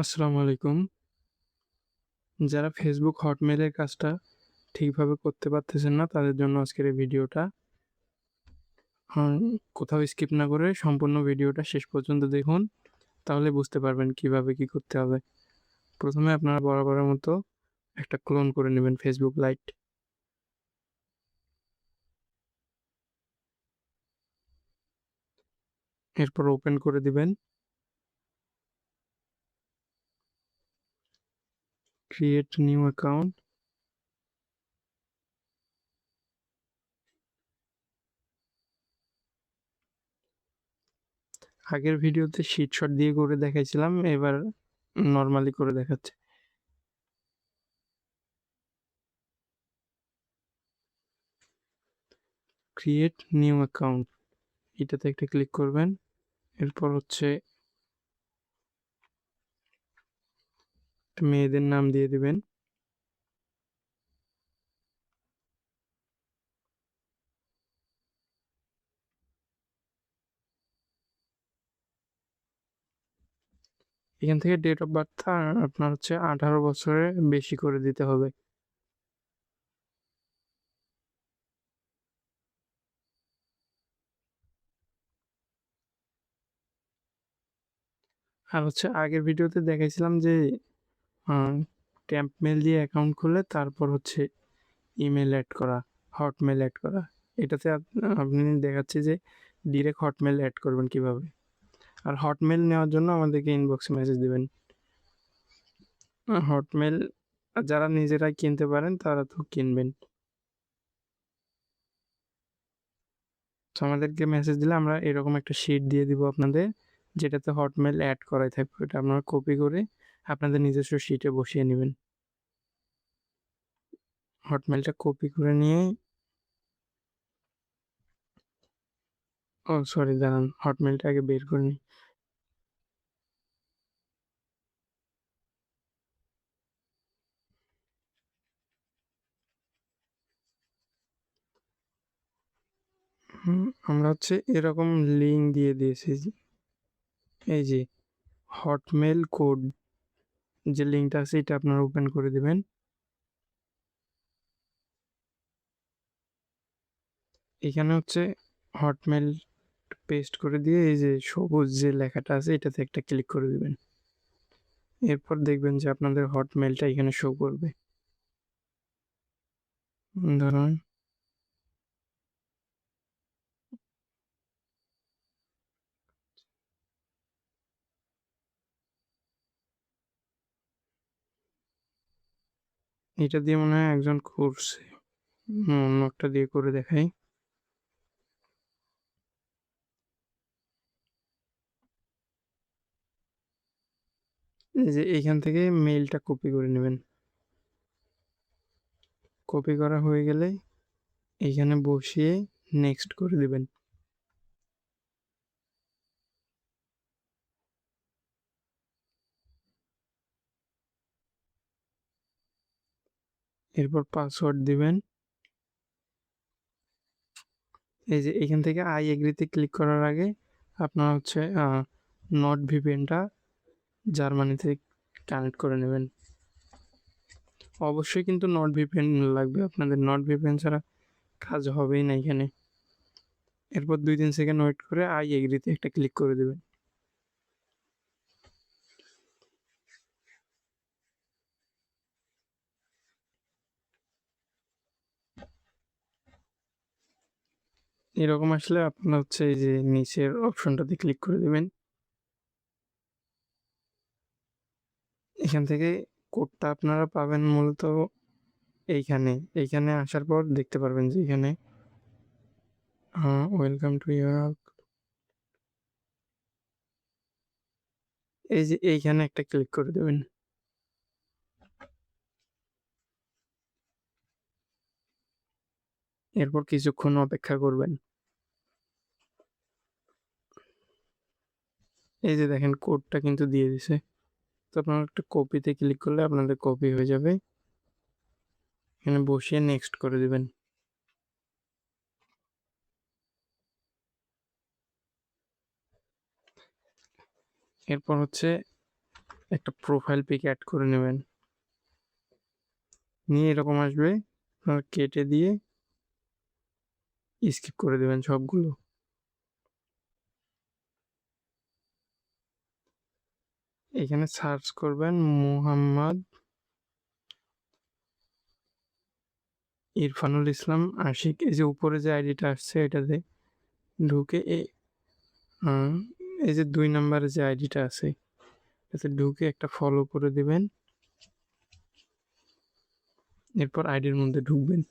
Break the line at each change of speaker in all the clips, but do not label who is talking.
আসসালামু আলাইকুম। যারা Facebook হটমেইলের কাজটা ঠিকভাবে করতে পারতেছেন না, তাদের জন্য আজকের এই ভিডিওটা। হুম, কোথাও স্কিপ না করে সম্পূর্ণ ভিডিওটা শেষ পর্যন্ত দেখুন। তাহলে বুঝতে পারবেন কিভাবে কি করতে হবে। প্রথমে আপনারা বরাবরের মতো একটা ক্লোন করে নেবেন Facebook লাইট। এরপর ওপেন করে দিবেন। Create new account. আগের ভিডিওতে শট দিয়ে করে দেখাইছিলাম, এবার নরমালি করে দেখাচ্ছি। ক্রিয়েট নিউ অ্যাকাউন্ট, এটাতে একটা ক্লিক করবেন। এরপর হচ্ছে মেয়েদের নাম দিয়ে দিবেন। এখান থেকে ডেট অফ বার্থটা আপনার হচ্ছে 18 বছরের বেশি করে দিতে হবে। আর হচ্ছে আগের ভিডিওতে দেখাইছিলাম যে ট্যাম্প মেল দিয়ে অ্যাকাউন্ট খুলে তারপর হচ্ছে ইমেল অ্যাড করা, হটমেল অ্যাড করা। এটাতে আপনি দেখাচ্ছি যে ডিরেক্ট হটমেল অ্যাড করবেন কিভাবে। আর হটমেল নেওয়ার জন্য আমাদেরকে ইনবক্সে মেসেজ দিবেন। হটমেল যারা নিজেরাই কিনতে পারেন তারা তো কিনবেন। তো আমাদেরকে মেসেজ দিলে আমরা এরকম একটা শিট দিয়ে দিব আপনাদের, যেটাতে হটমেল অ্যাড করাই থাকবে। এটা আপনারা কপি করে আপনাদের নিজস্ব শিটে বসিয়ে নেবেন। হটমেলটা কপি করে নিয়ে সরি দাঁড়ান, হটমেলটা আগে বের করে নিই। আমরা হচ্ছে এরকম লিঙ্ক দিয়ে দিয়েছি, এই যে হটমেল কোড যে লিঙ্কটা আছে এটা আপনারা ওপেন করে দিবেন। এখানে হচ্ছে হটমেল পেস্ট করে দিয়ে এই যে সবুজ যে লেখাটা আছে এটাতে একটা ক্লিক করে দিবেন। এরপর দেখবেন যে আপনাদের হটমেলটা এখানে শো করবে। ধরুন এটা দিয়ে মনে হয় একজন করছে, অন্য একটা দিয়ে করে দেখাই। এই যে এইখান থেকে মেইলটা কপি করে নেবেন। কপি করা হয়ে গেলে এইখানে বসিয়ে নেক্সট করে দিবেন। এরপর পাসওয়ার্ড দিবেন। এই যে এখান থেকে আই এগ্রিতে ক্লিক করার আগে আপনার হচ্ছে নট ভিপিএনটা জার্মানিতে কানেক্ট করে নেবেন। অবশ্যই কিন্তু নট ভিপিএন লাগবে আপনাদের, নট ভিপিএন ছাড়া কাজ হবেই না এখানে। এরপর 2-3 সেকেন্ড ওয়েট করে আই এগ্রিতে একটা ক্লিক করে দেবেন। এরকম আসলে আপনার হচ্ছে এই যে নিচের অপশনটাতে ক্লিক করে দেবেন। এখান থেকে কোডটা আপনারা পাবেন মূলত এইখানে। এইখানে আসার পর দেখতে পারবেন যে এখানে ওয়েলকাম টু ইউর, এই যে এইখানে একটা ক্লিক করে দেবেন। এরপর কিছুক্ষণ অপেক্ষা করবেন। এই যে দেখেন কোডটা কিন্তু দিয়ে দিছে। তো আপনারা একটা কপিতে ক্লিক করলে আপনাদের কপি হয়ে যাবে। এখানে বসিয়ে নেক্সট করে দিবেন। এরপর হচ্ছে একটা প্রোফাইল পিক অ্যাড করে নেবেন, নিয়ে এরকম আসবে, কেটে দিয়ে স্কিপ করে দেবেন সবগুলো। এখানে সার্চ করবেন মোহাম্মদ ইরফানুল ইসলাম আশিক, এই যে উপরে যে আইডিটা আসছে এটাতে ঢুকে এই যে 2 নম্বরে যে আইডিটা আছে এতে ঢুকে একটা ফলো করে দিবেন। এরপর আইডির মধ্যে ঢুকবেন,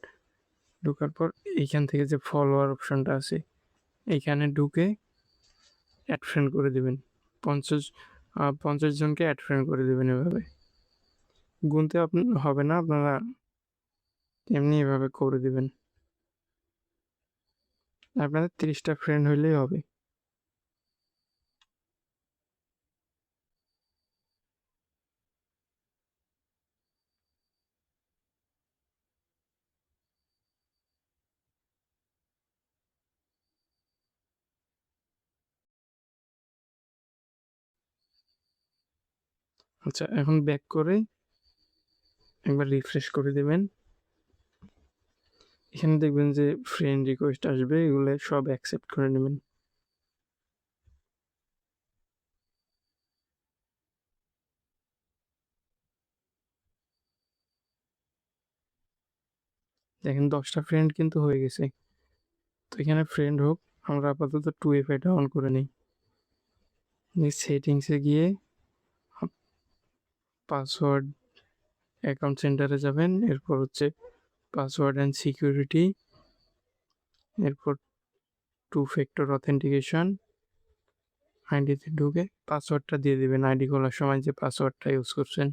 ঢোকার পর এইখান থেকে যে ফলোয়ার অপশনটা আছে এইখানে ঢুকে অ্যাড ফ্রেন্ড করে দিবেন। 50 জনকে অ্যাড ফ্রেন্ড করে দেবেন। এভাবে গুনতে হবে না, আপনারা এমনি এভাবে করে দিবেন। আপনাদের 30টা ফ্রেন্ড হইলেই হবে। আচ্ছা, এখন ব্যাক করে একবার রিফ্রেশ করে দেবেন। এখানে দেখবেন যে ফ্রেন্ড রিকোয়েস্ট আসবে, এগুলো সব অ্যাকসেপ্ট করে নেবেন। দেখেন 10টা ফ্রেন্ড কিন্তু হয়ে গেছে। তো এখানে ফ্রেন্ড হোক, আমরা আপাতত 2FA অন করে নিই। সেটিংসে গিয়ে পাসওয়ার্ড অ্যাকাউন্ট সেন্টারে যাবেন, এরপর হচ্ছে পাসওয়ার্ড অ্যান্ড সিকিউরিটি, এরপর 2 ফ্যাক্টর অথেন্টিকেশন, আইডিতে ঢুকে পাসওয়ার্ডটা দিয়ে দিবেন, আইডি খোলার সময় যে পাসওয়ার্ডটা ইউজ করছেন।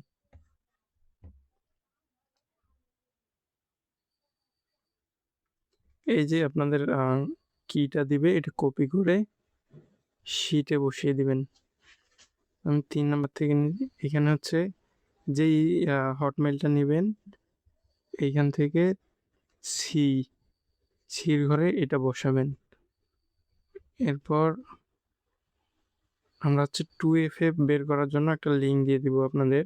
এই যে আপনাদের কিটা দিবে এটা কপি করে শিটে বসিয়ে দিবেন। আমি 3 নাম্বার থেকে এখানে হচ্ছে যেই হটমেলটা নেবেন এইখান থেকে সির ঘরে এটা বসাবেন। এরপর আমরা হচ্ছে 2FA বের করার জন্য একটা লিঙ্ক দিয়ে দিব আপনাদের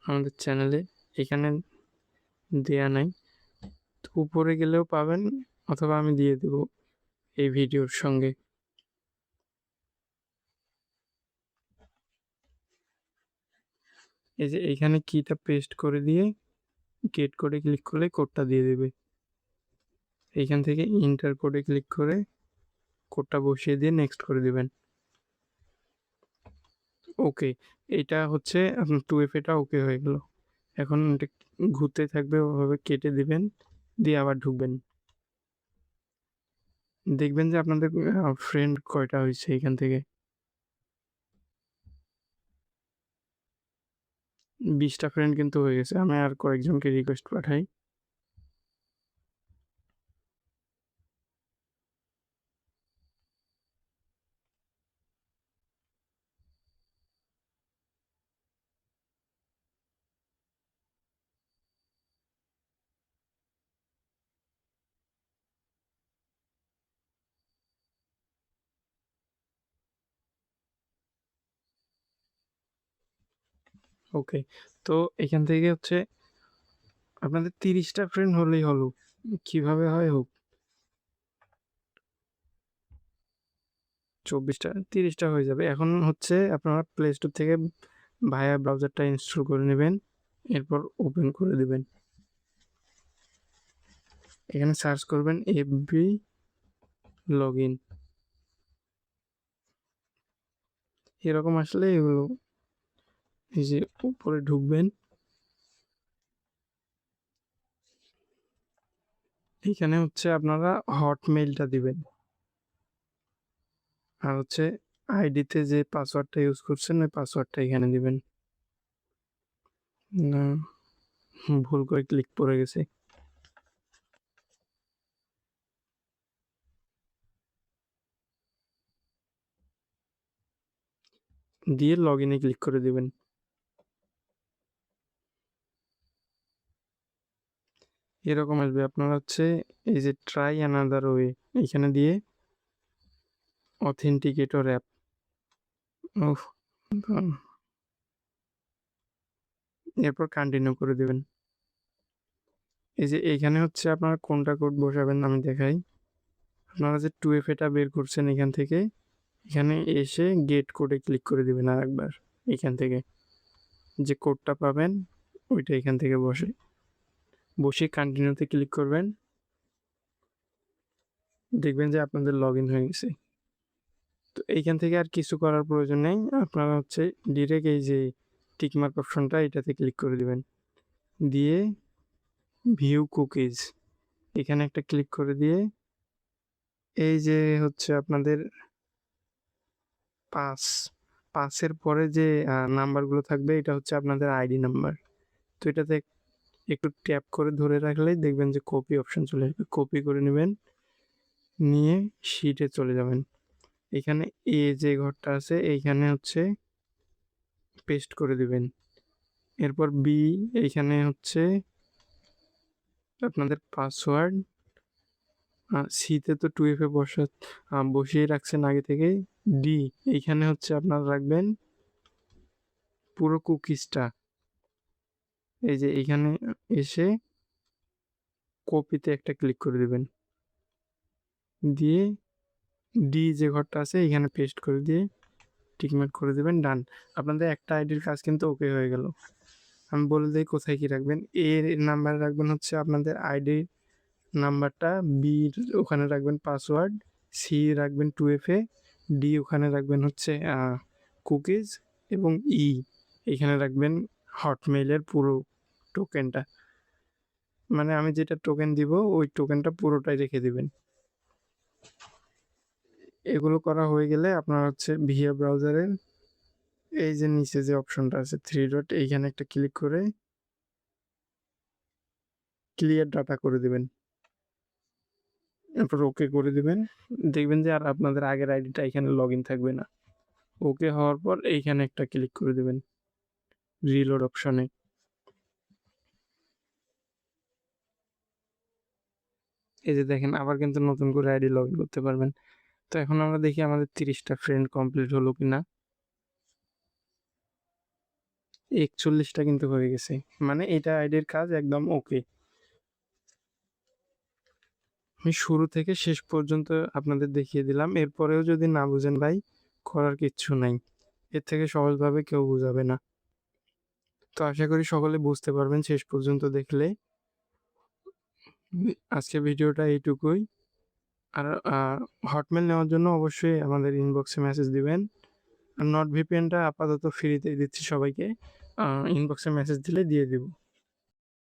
আমাদের চ্যানেলে, এখানে দেয়া নাই, উপরে গেলেও পাবেন অথবা আমি দিয়ে দেব এই ভিডিওর সঙ্গে। এই যে এইখানে কিটা পেস্ট করে দিয়ে গেট কোডে ক্লিক করলে কোডটা দিয়ে দেবে। এইখান থেকে ইন্টার কোডে ক্লিক করে কোডটা বসিয়ে দিয়ে নেক্সট করে দিবেন। ওকে, এটা হচ্ছে আপনার 2FAটা ওকে হয়ে গেল। এখন এটা ঘুরতে থাকবে, ওভাবে কেটে দিবেন, দিয়ে আবার ঢুকবেন। দেখবেন যে আপনাদের ফ্রেন্ড কয়টা হয়েছে এখান থেকে। 20টা ফ্রেন্ড কিন্তু হয়ে গেছে। আমি আর কয়েকজনকে রিকোয়েস্ট পাঠাই। ওকে, তো এখান থেকে হচ্ছে আপনাদের 30টা ফ্রেন্ড হলেই হলো। কিভাবে হয় হোক, 24টা 30টা হয়ে যাবে। এখন হচ্ছে আপনারা প্লে স্টোর থেকে ভায়া ব্রাউজারটা ইনস্টল করে নেবেন, এরপর ওপেন করে দেবেন। এখানে সার্চ করবেন এফবি লগইন, এরকম আসলে এগুলো এই যে উপরে ঢুকবেন, এখানে হচ্ছে আপনারা হটমেইলটা দিবেন, আর হচ্ছে আইডিতে যে পাসওয়ার্ডটা ইউজ করছেন ওই পাসওয়ার্ডটা এখানে দিবেন। না, ভুল করে ক্লিক পড়ে গেছে। দিয়ে লগ ইনে ক্লিক করে দিবেন। এরকম আসবে, আপনারা হচ্ছে এই যে ট্রাই অ্যানাদার ওয়ে এখানে দিয়ে অথেন্টিকেটর অ্যাপ উফ! এরপর কন্টিনিউ করে দিবেন। এই যে এইখানে হচ্ছে আপনারা কোনটা কোড বসাবেন আমি দেখাই। আপনারা যে 2FA টা বের করছেন এখান থেকে, এখানে এসে গেট কোডে ক্লিক করে দিবেন আরেকবার এখান থেকে। যে কোডটা পাবেন ওইটা এখান থেকে বসে কন্টিনিউতে ক্লিক করবেন। দেখবেন যে আপনাদের লগইন হয়ে গেছে। তো এইখান থেকে আর কিছু করার প্রয়োজন নেই। আপনারা হচ্ছে ডিরেক্ট এই যে টিক মার্ক অপশনটা এটাতে ক্লিক করে দিবেন। দিয়ে ভিউ কুকিজ এখানে একটা ক্লিক করে দিয়ে এই যে হচ্ছে আপনাদের 5 এর পরে যে নাম্বারগুলো থাকবে এটা হচ্ছে আপনাদের আইডি নাম্বার। তো এটাতে একটু ট্যাপ করে ধরে রাখলেই দেখবেন যে কপি অপশন চলে আসবে। কপি করে নেবেন, নিয়ে শিটে চলে যাবেন। এখানে এ যে ঘরটা আছে এইখানে হচ্ছে পেস্ট করে দিবেন। এরপর বি এইখানে হচ্ছে আপনাদের পাসওয়ার্ড। সিতে তো 2FA বসিয়ে রাখছেন আগে থেকেই। ডি এইখানে হচ্ছে আপনারা রাখবেন পুরো কুকিজটা। এই যে এইখানে এসে কপিতে একটা ক্লিক করে দিবেন, দিয়ে ডি যে ঘরটা আছে এখানে পেস্ট করে দিয়ে টিকমার্ক করে দেবেন, ডান। আপনাদের একটা আইডির কাজ কিন্তু ওকে হয়ে গেল। আমি বলে দিই কোথায় কি রাখবেন। এর নাম্বার রাখবেন হচ্ছে আপনাদের আইডির নাম্বারটা, বি ওখানে রাখবেন পাসওয়ার্ড, সি রাখবেন 2FA, ডি ওখানে রাখবেন হচ্ছে কুকিজ, এবং ই এখানে রাখবেন হটমেইলের পুরো টোকেনটা। মানে আমি যেটা টোকেন দিব ওই টোকেনটা পুরোটাই রেখে দিবেন। এগুলো করা হয়ে গেলে আপনার হচ্ছে ভিএ ব্রাউজারের এই যে নিচে যে অপশনটা আছে 3 ডট এইখানে একটা ক্লিক করে ক্লিয়ার ডাটা করে দিবেন। এরপর ওকে করে দিবেন। দেখবেন যে আর আপনাদের আগের আইডিটা এখানে লগইন থাকবে না। ওকে হওয়ার পর এইখানে একটা ক্লিক করে দিবেন রিলোড অপশনে। এই যে দেখেন আবার কিন্তু নতুন করে আইডি লগইন করতে পারবেন। তো এখন আমরা দেখি আমাদের 30টা ফ্রেন্ড কমপ্লিট হলো কিনা। 41টা কিন্তু হয়ে গেছে, মানে এটা আইডির কাজ একদম ওকে। আমি শুরু থেকে শেষ পর্যন্ত আপনাদের দেখিয়ে দিলাম। এরপরেও যদি না বুঝেন ভাই, করার কিচ্ছু নাই। এর থেকে সহজভাবে কেউ বুঝাবে না। তো আশা করি সকলে বুঝতে পারবেন শেষ পর্যন্ত দেখলে। আজকের ভিডিওটা এইটুকুই। আর হটমেল নেওয়ার জন্য অবশ্যই আমাদের ইনবক্সে মেসেজ দিবেন। আর নট ভিপিএনটা আপাতত ফ্রিতেই দিচ্ছি সবাইকে। ইনবক্সে মেসেজ দিলে দিয়ে দেব।